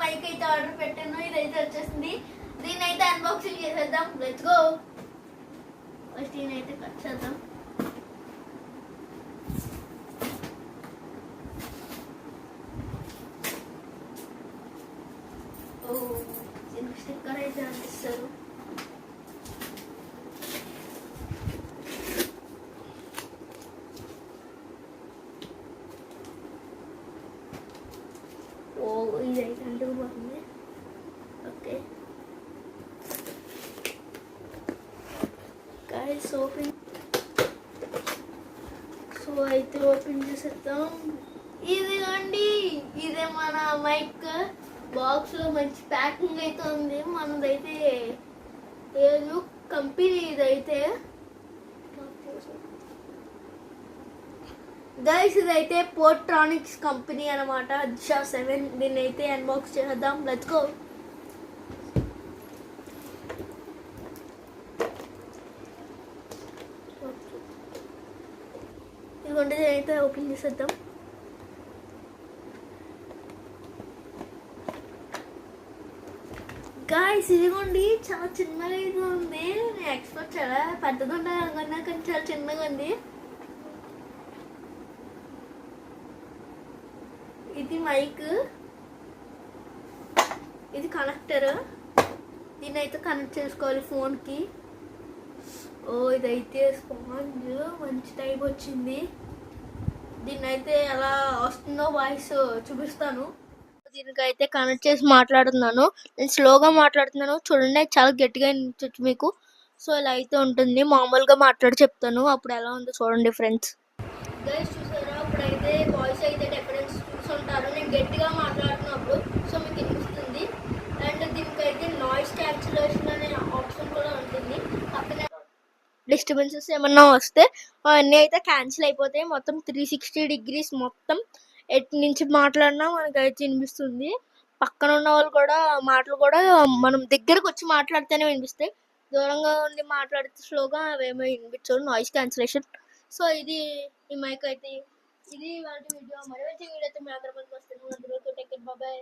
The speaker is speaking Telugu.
మైక్ అయితే ఆర్డర్ పెట్టాను. ఇదైతే వచ్చేసింది. దీన్ని అయితే అన్బాక్సింగ్ చేసేద్దాం. Let's go. ఫస్ట్ దీన్ని అయితే కట్ చేద్దాం. దీనికి స్టిక్కర్ అయితే అందిస్తారు. ఇదైతే అంటుకుపోతుంది. Okay guys open. సో అయితే ఓపెన్ చేసేద్దాం. ఇదిగోండి, ఇదే మన మైక్. బాక్స్ లో మంచి ప్యాకింగ్ అయితే ఉంది. మనదైతే ఏదో కంపెనీ ఇదైతే. గైస్ ఇదైతే పోర్ట్రానిక్స్ కంపెనీ అనమాట. దిశా 7. దీన్ని అయితే అన్బాక్స్ చేద్దాం. Let's go. ఇదిగోండి, దీన్ని అయితే ఓపెన్ చేసేద్దాం. గాయస్ ఇదిగోండి, చాలా చిన్నగా అయితే ఉంది. నేను ఎక్స్పెక్ట్ చాలా పెద్దది ఉండాలి అనుకున్నా, కానీ చాలా చిన్నగా ఉంది. ఇది మైక్, ఇది కనెక్టర్. దీన్ని అయితే కనెక్ట్ చేసుకోవాలి ఫోన్కి. ఇదైతే స్పాంజ్ మంచి టైప్ వచ్చింది. దీన్ని అయితే ఎలా వస్తుందో వాయిస్ చూపిస్తాను. దీనికైతే కనెక్ట్ చేసి మాట్లాడుతున్నాను. నేను స్లోగా మాట్లాడుతున్నాను చూడండి, చాలా గట్టిగా వినిపించచ్చు మీకు. సో ఇలా అయితే ఉంటుంది. మామూలుగా మాట్లాడి చెప్తాను, అప్పుడు ఎలా ఉందో చూడండి ఫ్రెండ్స్. గైస్ చూసారా, అప్పుడైతే వాయిస్ అయితే డిఫరెన్స్ చూసుంటారు. నేను గట్టిగా మాట్లాడుతున్నప్పుడు సో మీకు వినిపిస్తుంది. అండ్ దీనికైతే నాయిస్ క్యాన్సిలేషన్ అనే ఆప్షన్ కూడా ఉంటుంది. పక్కన డిస్టర్బెన్సెస్ ఏమన్నా వస్తే అవన్నీ అయితే క్యాన్సిల్ అయిపోతాయి. మొత్తం 360 degrees మొత్తం ఎటు నుంచి మాట్లాడినా మనకైతే వినిపిస్తుంది. పక్కన ఉన్న వాళ్ళు కూడా మాటలు కూడా మనం దగ్గరకు వచ్చి మాట్లాడితేనే వినిపిస్తాయి. దూరంగా ఉండి మాట్లాడితే స్లోగా అవేమో వినిపించవు. Noise cancellation. సో ఇది ఈ మైక్ అయితే. ఇది వాళ్ళ వీడియో. మరి వచ్చే వీడియో అయితే మీ అందరి ముందుకు వస్తుంది. బాయ్.